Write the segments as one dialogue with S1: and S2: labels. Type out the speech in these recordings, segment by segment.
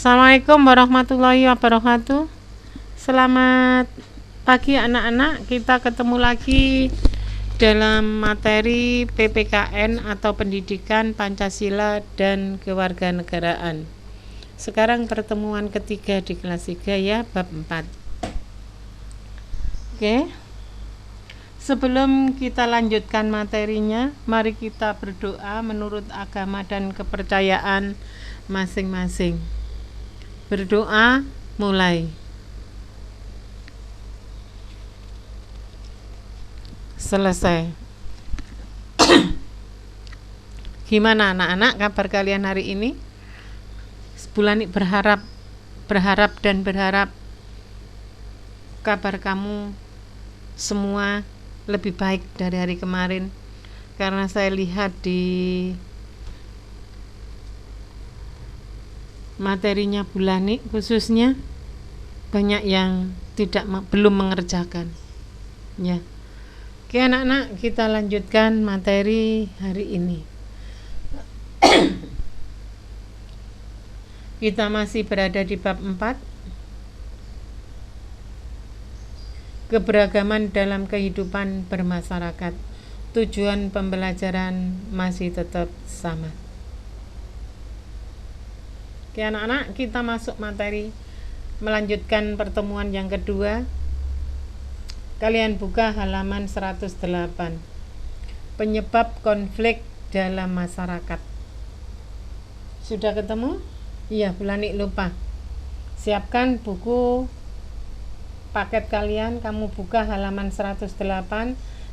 S1: Assalamualaikum warahmatullahi wabarakatuh. Selamat pagi anak-anak. Kita ketemu lagi dalam materi PPKN atau Pendidikan Pancasila dan Kewarganegaraan. Sekarang pertemuan ketiga di kelas 3 ya, bab 4. Oke. Sebelum kita lanjutkan materinya, mari kita berdoa menurut agama dan kepercayaan masing-masing. Berdoa mulai. Selesai. Gimana anak-anak kabar kalian hari ini? Sebulan ini berharap kabar kamu semua lebih baik dari hari kemarin, karena saya lihat di materinya Bulani khususnya banyak yang belum mengerjakan ya. Oke anak-anak, kita lanjutkan materi hari ini. Kita masih berada di bab 4, keberagaman dalam kehidupan bermasyarakat. Tujuan pembelajaran masih tetap sama. Oke anak-anak, kita masuk materi, melanjutkan pertemuan yang kedua. Kalian buka halaman 108. Penyebab konflik dalam masyarakat. Sudah ketemu? Iya, Bulani lupa. Siapkan buku paket kalian, kamu buka halaman 108.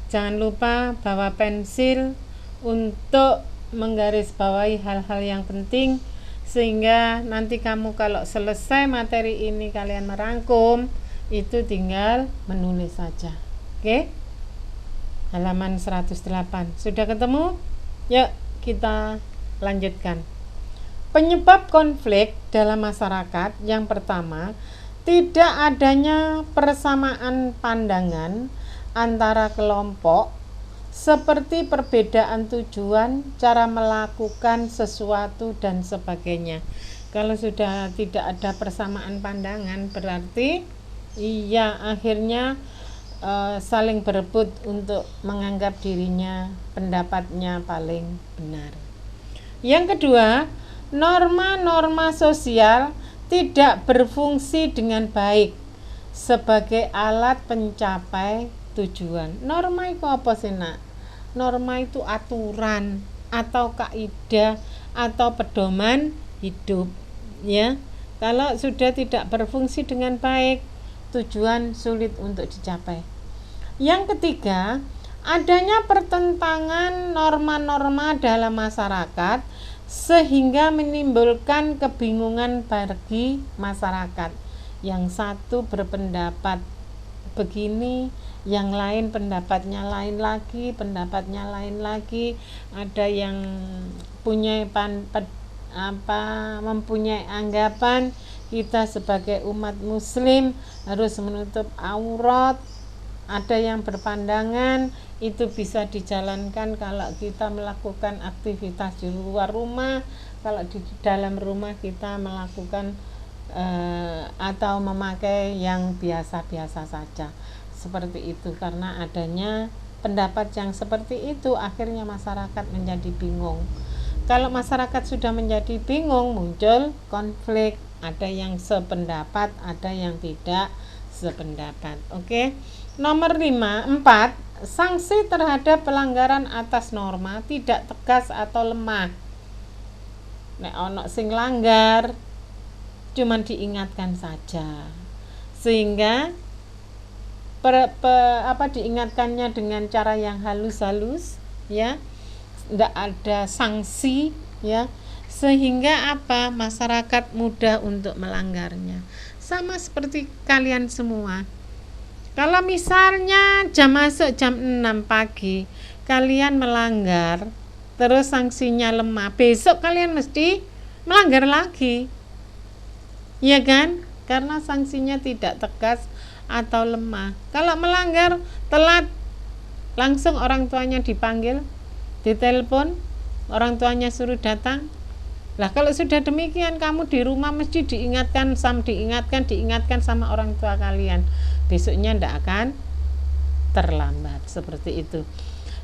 S1: Jangan lupa bawa pensil untuk menggarisbawahi hal-hal yang penting, sehingga nanti kamu kalau selesai materi ini kalian merangkum, itu tinggal menulis saja. Oke? Halaman 108. Sudah ketemu? Yuk kita lanjutkan. Penyebab konflik dalam masyarakat yang pertama, tidak adanya persamaan pandangan antara kelompok, seperti perbedaan tujuan, cara melakukan sesuatu dan sebagainya. Kalau sudah tidak ada persamaan pandangan, berarti akhirnya saling berebut untuk menganggap dirinya pendapatnya paling benar. Yang kedua, norma-norma sosial tidak berfungsi dengan baik sebagai alat pencapai tujuan. Norma itu apa sih nak? Norma itu aturan atau kaidah atau pedoman hidup ya. Kalau sudah tidak berfungsi dengan baik, tujuan sulit untuk dicapai. Yang ketiga, adanya pertentangan norma-norma dalam masyarakat sehingga menimbulkan kebingungan bagi masyarakat. Yang satu berpendapat begini, yang lain pendapatnya lain lagi, ada yang mempunyai anggapan kita sebagai umat muslim harus menutup aurat. Ada yang berpandangan itu bisa dijalankan kalau kita melakukan aktivitas di luar rumah, kalau di dalam rumah kita melakukan atau memakai yang biasa-biasa saja. Seperti itu. Karena adanya pendapat yang seperti itu, akhirnya masyarakat menjadi bingung. Kalau masyarakat sudah menjadi bingung, muncul konflik. Ada yang sependapat, ada yang tidak sependapat. Oke. Nomor 4, sanksi terhadap pelanggaran atas norma tidak tegas atau lemah. Nek ono sing langgar cuman diingatkan saja. Sehingga diingatkannya dengan cara yang halus-halus ya. Tidak ada sanksi ya. Sehingga masyarakat mudah untuk melanggarnya. Sama seperti kalian semua. Kalau misalnya masuk jam 6 pagi kalian melanggar, terus sanksinya lemah, besok kalian mesti melanggar lagi. Ya kan? Karena sanksinya tidak tegas atau lemah. Kalau melanggar telat, langsung orang tuanya dipanggil, ditelepon, orang tuanya suruh datang, Lah kalau sudah demikian, kamu di rumah mesti diingatkan sama orang tua kalian. Besoknya tidak akan terlambat seperti itu.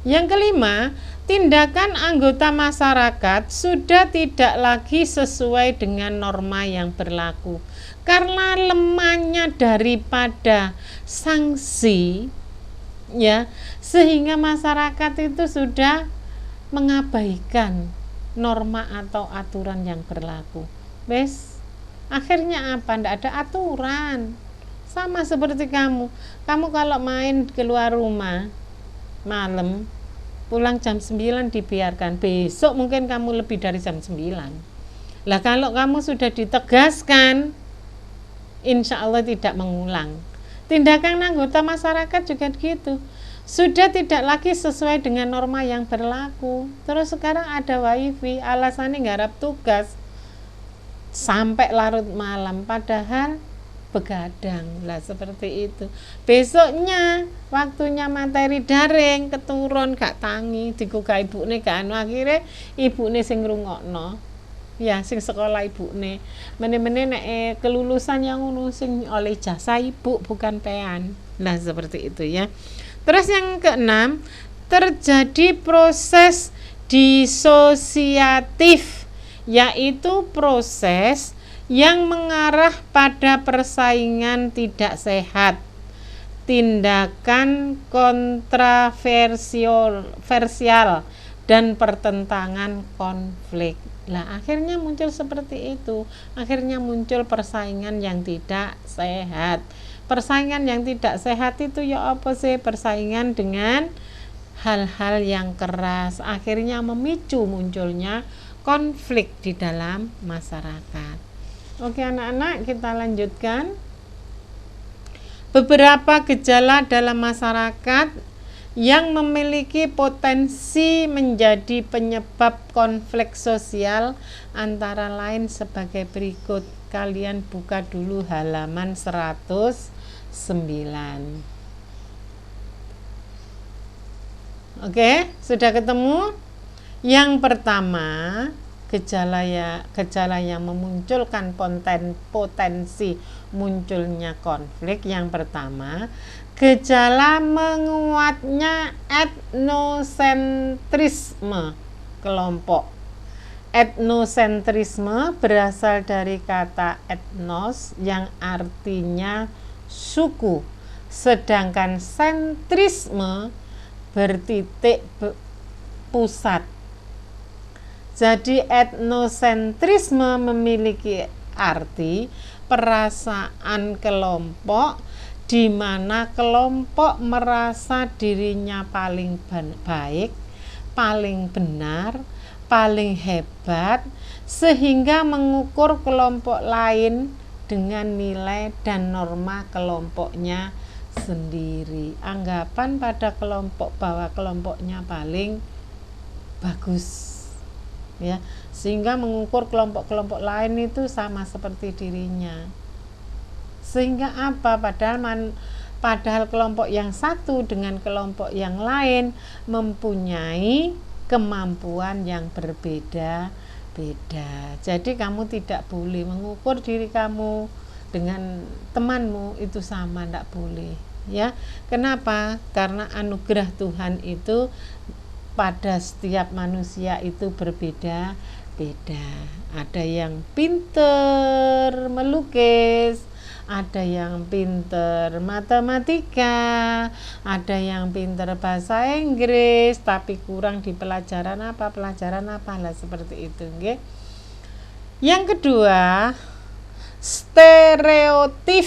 S1: Yang kelima, tindakan anggota masyarakat sudah tidak lagi sesuai dengan norma yang berlaku. Karena lemahnya daripada sanksi, ya, sehingga masyarakat itu sudah mengabaikan norma atau aturan yang berlaku. Akhirnya apa? Tidak ada aturan. Sama seperti kamu kalau main keluar rumah malam, pulang jam 9 dibiarkan, besok mungkin kamu lebih dari jam 9. Lah kalau kamu sudah ditegaskan, insya Allah tidak mengulang. Tindakan anggota masyarakat juga gitu, sudah tidak lagi sesuai dengan norma yang berlaku. Terus sekarang ada wifi, alasannya nggarap tugas sampai larut malam, padahal begadang. Lah seperti itu. Besoknya waktunya materi daring keturun gak tangi digugah ibune gak akhirnya ibune sing ngrungokno. Ya sing sekolah ibune. Meneh-meneh nek kelulusan yang ngono sing oleh jasa ibu bukan pean. Nah seperti itu ya. Terus yang keenam, terjadi proses disosiatif, yaitu proses yang mengarah pada persaingan tidak sehat, tindakan kontroversial dan pertentangan konflik. Lah akhirnya muncul seperti itu, akhirnya muncul persaingan yang tidak sehat. Persaingan yang tidak sehat itu ya apa sih? Persaingan dengan hal-hal yang keras, akhirnya memicu munculnya konflik di dalam masyarakat. Oke anak-anak, kita lanjutkan. Beberapa gejala dalam masyarakat yang memiliki potensi menjadi penyebab konflik sosial antara lain sebagai berikut. Kalian buka dulu halaman 109. Oke, sudah ketemu? Yang pertama, gejala yang memunculkan potensi munculnya konflik. Yang pertama, gejala menguatnya etnosentrisme kelompok. Etnosentrisme berasal dari kata etnos yang artinya suku, sedangkan sentrisme bertitik pusat. Jadi etnosentrisme memiliki arti perasaan kelompok di mana kelompok merasa dirinya paling baik, paling benar, paling hebat, sehingga mengukur kelompok lain dengan nilai dan norma kelompoknya sendiri. Anggapan pada kelompok bahwa kelompoknya paling bagus, ya, sehingga mengukur kelompok-kelompok lain itu sama seperti dirinya. Sehingga apa? Padahal kelompok yang satu dengan kelompok yang lain mempunyai kemampuan yang berbeda-beda. Jadi kamu tidak boleh mengukur diri kamu dengan temanmu itu sama, tidak boleh, ya. Kenapa? Karena anugerah Tuhan itu pada setiap manusia itu berbeda-beda. Ada yang pinter melukis, ada yang pinter matematika, ada yang pinter bahasa Inggris tapi kurang di pelajaran apa lah seperti itu, nggih. Yang kedua, stereotip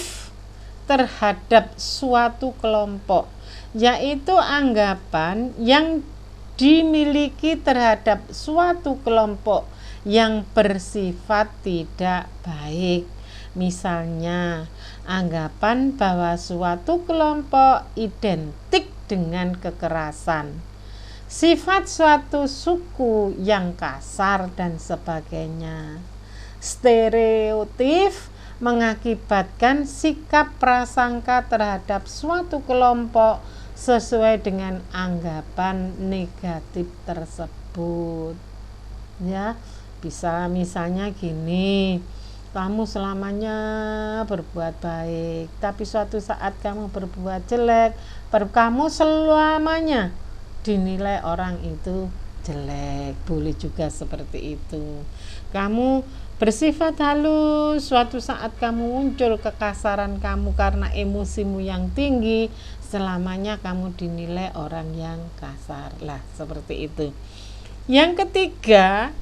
S1: terhadap suatu kelompok, yaitu anggapan yang dimiliki terhadap suatu kelompok yang bersifat tidak baik. Misalnya, anggapan bahwa suatu kelompok identik dengan kekerasan, sifat suatu suku yang kasar, dan sebagainya. Stereotip mengakibatkan sikap prasangka terhadap suatu kelompok sesuai dengan anggapan negatif tersebut, ya. Bisa misalnya gini, kamu selamanya berbuat baik, tapi suatu saat kamu berbuat jelek, kamu selamanya dinilai orang itu jelek. Boleh juga seperti itu. Kamu bersifat halus, suatu saat kamu muncul kekasaran kamu karena emosimu yang tinggi, selamanya kamu dinilai orang yang kasar. Lah, seperti itu. Yang ketiga,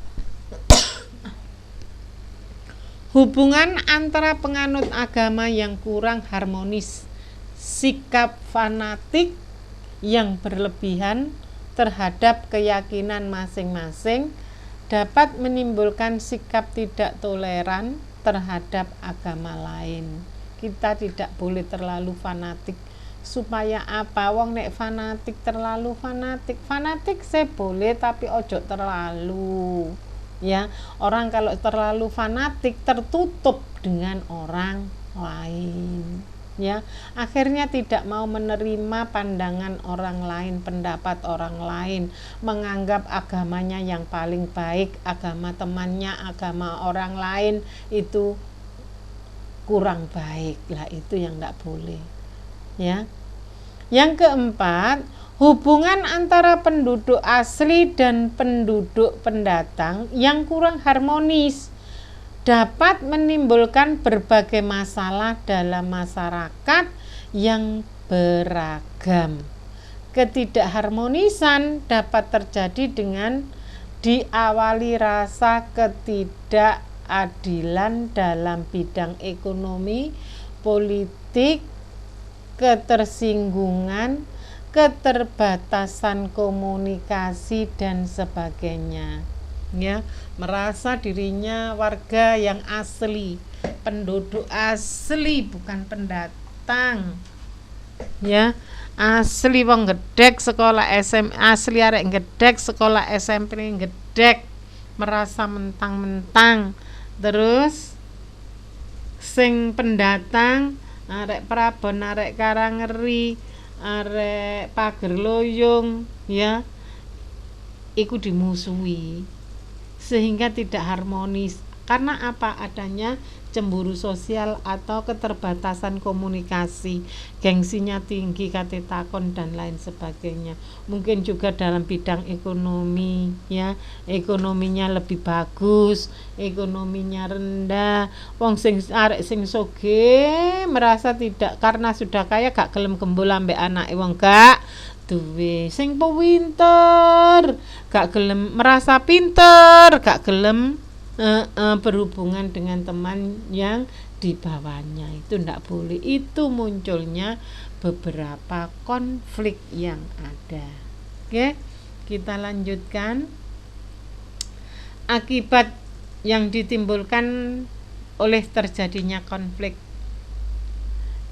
S1: hubungan antara penganut agama yang kurang harmonis, sikap fanatik yang berlebihan terhadap keyakinan masing-masing dapat menimbulkan sikap tidak toleran terhadap agama lain. Kita tidak boleh terlalu fanatik. Supaya apa? Wong nek fanatik terlalu fanatik saya boleh, tapi ojo terlalu. Ya, orang kalau terlalu fanatik tertutup dengan orang lain, ya, akhirnya tidak mau menerima pandangan orang lain, pendapat orang lain, menganggap agamanya yang paling baik, agama temannya, agama orang lain itu kurang baik. Lah, itu yang tidak boleh, ya. Yang keempat, hubungan antara penduduk asli dan penduduk pendatang yang kurang harmonis dapat menimbulkan berbagai masalah dalam masyarakat yang beragam. Ketidakharmonisan dapat terjadi dengan diawali rasa ketidakadilan dalam bidang ekonomi, politik, ketersinggungan, keterbatasan komunikasi dan sebagainya. Ya, merasa dirinya warga yang asli, penduduk asli, bukan pendatang. Ya, asli wong gedek sekolah SMP, asli arek gedek sekolah SMP gedek, merasa mentang-mentang. Terus sing pendatang arek Prabon, arek Karangeri, arek Pager Loyong, ya, iku dimusuhi sehingga tidak harmonis. Karena apa? Adanya cemburu sosial atau keterbatasan komunikasi, gengsinya tinggi, kate takon dan lain sebagainya. Mungkin juga dalam bidang ekonomi, ya, ekonominya lebih bagus, ekonominya rendah. Wong sing arek sing soge merasa tidak, karena sudah kaya gak gelem gembul ambek anake wong gak duwe. Sing pinter gak gelem, merasa pinter gak gelem berhubungan dengan teman yang di bawahnya. Itu tidak boleh. Itu munculnya beberapa konflik yang ada. Oke, kita lanjutkan. Akibat yang ditimbulkan oleh terjadinya konflik.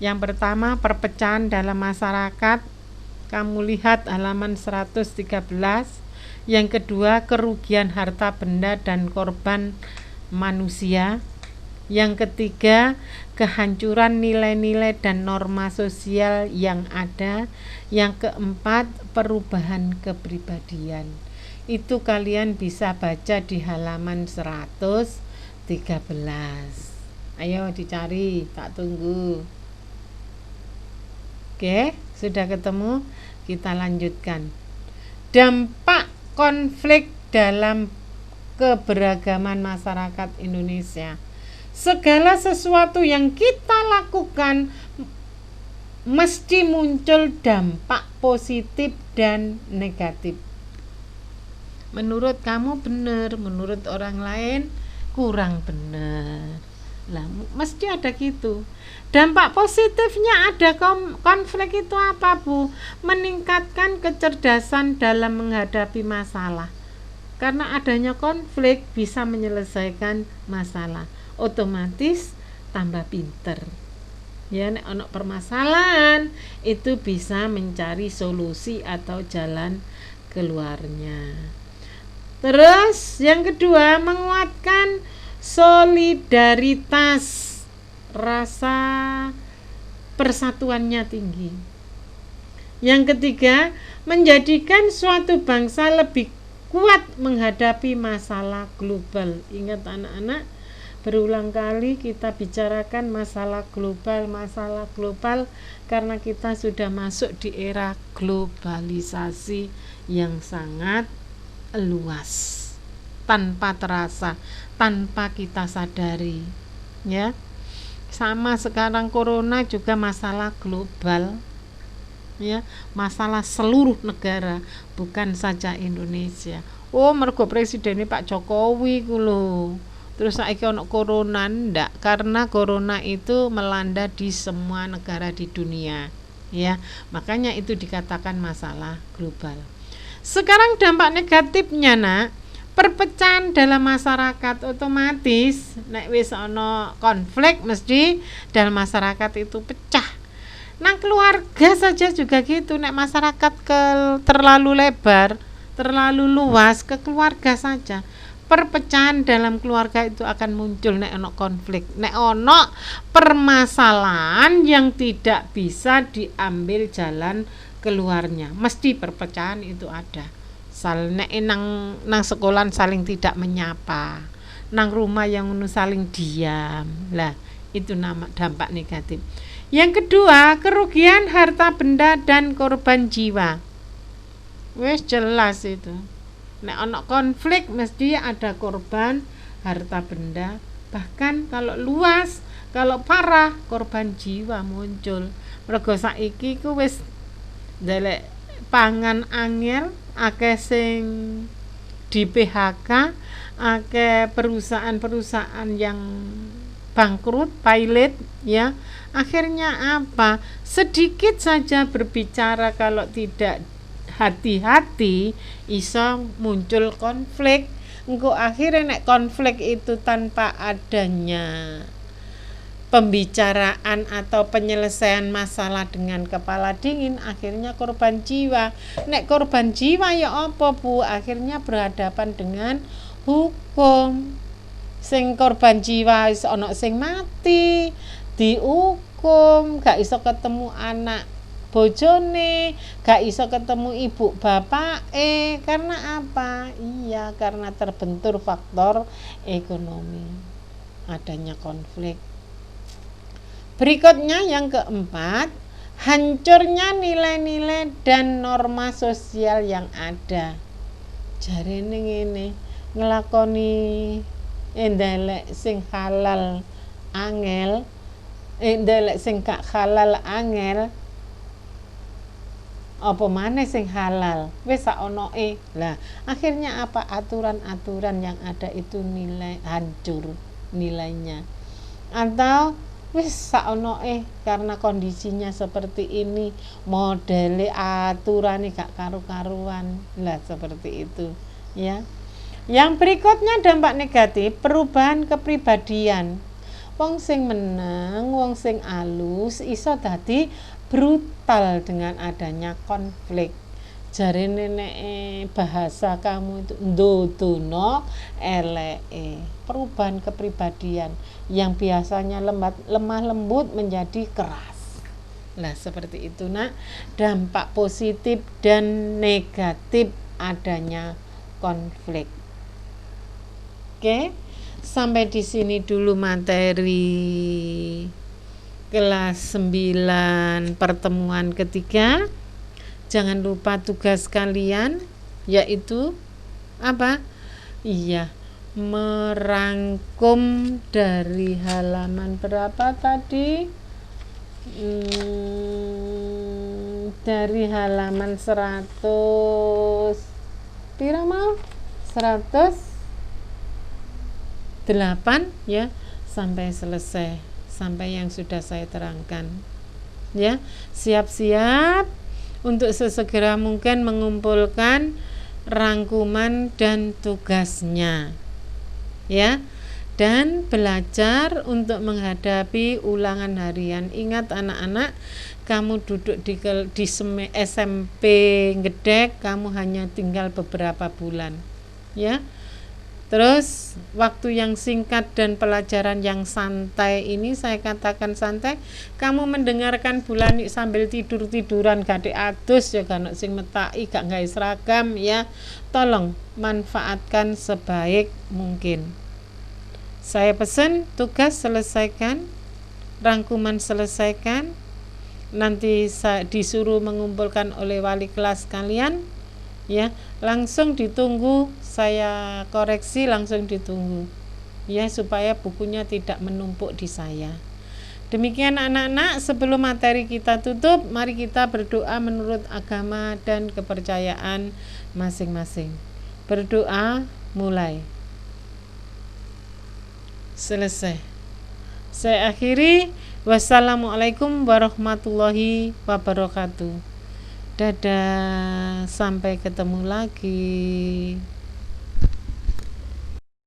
S1: Yang pertama, perpecahan dalam masyarakat. Kamu lihat halaman 113. Yang kedua, kerugian harta benda dan korban manusia. Yang ketiga, kehancuran nilai-nilai dan norma sosial yang ada. Yang keempat, perubahan kepribadian. Itu kalian bisa baca di halaman 113. Ayo dicari, tak tunggu. Oke, sudah ketemu? Kita lanjutkan. Dampak konflik dalam keberagaman masyarakat Indonesia. Segala sesuatu yang kita lakukan mesti muncul dampak positif dan negatif. Menurut kamu benar, menurut orang lain kurang benar. Lah, mesti ada gitu. Dampak positifnya ada konflik itu apa, Bu? Meningkatkan kecerdasan dalam menghadapi masalah. Karena adanya konflik bisa menyelesaikan masalah. Otomatis tambah pinter. Ya, nek ono permasalahan itu bisa mencari solusi atau jalan keluarnya. Terus yang kedua, menguatkan solidaritas, rasa persatuannya tinggi. Yang ketiga, menjadikan suatu bangsa lebih kuat menghadapi masalah global. Ingat anak-anak, berulang kali kita bicarakan masalah global karena kita sudah masuk di era globalisasi yang sangat luas, tanpa terasa, tanpa kita sadari, ya. Sama sekarang corona juga masalah global, ya, masalah seluruh negara, bukan saja Indonesia. Mergo presidennya Pak Jokowi ku lho. Terus saiki ono corona, ndak, karena corona itu melanda di semua negara di dunia, ya. Makanya itu dikatakan masalah global. Sekarang dampak negatifnya, Nak, perpecahan dalam masyarakat. Otomatis nek wis ana konflik mesti dalam masyarakat itu pecah. Nang keluarga saja juga gitu, nek masyarakat terlalu lebar, terlalu luas, ke keluarga saja perpecahan dalam keluarga itu akan muncul nek ono konflik, nek ono permasalahan yang tidak bisa diambil jalan keluarnya, mesti perpecahan itu ada. Nek nang sekolahan saling tidak menyapa, nang rumah yang saling diam, lah itu nama dampak negatif. Yang kedua, kerugian harta benda dan korban jiwa. Wes jelas itu. Nek ono konflik mesti ada korban harta benda, bahkan kalau luas, kalau parah korban jiwa muncul. Mergo saiki ku wis ndelek pangan angel, akeh sing di PHK, akeh perusahaan-perusahaan yang bangkrut, pilot, ya. Akhirnya apa? Sedikit saja berbicara kalau tidak hati-hati iso muncul konflik. Engko akhirnya nek konflik itu tanpa adanya pembicaraan atau penyelesaian masalah dengan kepala dingin, akhirnya korban jiwa. Nek korban jiwa ya apa, Bu? Akhirnya berhadapan dengan hukum. Sing korban jiwa wis ana sing mati, dihukum, gak iso ketemu anak bojone, gak iso ketemu ibu bapak, karena apa? Iya, karena terbentur faktor ekonomi, adanya konflik. Berikutnya yang keempat, hancurnya nilai-nilai dan norma sosial yang ada. Jarene ngene, ngelakoni ndelek sing halal angel, ndelek sing gak halal angel, apa maneh sing halal wis saonoe. Lah akhirnya apa? Aturan-aturan yang ada itu nilai hancur nilainya, atau wis saonoe karena kondisinya seperti ini, modele aturane gak karu-karuan. Lah seperti itu, ya. Yang berikutnya dampak negatif, perubahan kepribadian. Wong sing meneng, wong sing alus iso dadi brutal dengan adanya konflik. Jarene nek bahasa kamu itu ndodono eleke. Perubahan kepribadian yang biasanya lemah lembut menjadi keras. Lah seperti itu, Nak, dampak positif dan negatif adanya konflik. Oke, sampai di sini dulu materi kelas 9 pertemuan ketiga. Jangan lupa tugas kalian yaitu apa? Iya, merangkum dari halaman berapa tadi? Dari halaman 100 pira mau? 108 ya, sampai selesai, sampai yang sudah saya terangkan. Ya, siap-siap untuk sesegera mungkin mengumpulkan rangkuman dan tugasnya. Ya. Dan belajar untuk menghadapi ulangan harian. Ingat anak-anak, kamu duduk di SMP Gedek, kamu hanya tinggal beberapa bulan. Ya. Terus waktu yang singkat dan pelajaran yang santai ini, saya katakan santai, kamu mendengarkan bulan sambil tidur-tiduran gak adus ya, gak sing metaki, gak nggawe seragam ya. Tolong manfaatkan sebaik mungkin. Saya pesan tugas selesaikan, rangkuman selesaikan, nanti disuruh mengumpulkan oleh wali kelas kalian ya, langsung ditunggu, saya koreksi langsung ditunggu ya, supaya bukunya tidak menumpuk di saya. Demikian anak-anak, sebelum materi kita tutup, mari kita berdoa menurut agama dan kepercayaan masing-masing. Berdoa, mulai. Selesai. Saya akhiri. Wassalamualaikum warahmatullahi wabarakatuh. Dadah, sampai ketemu lagi.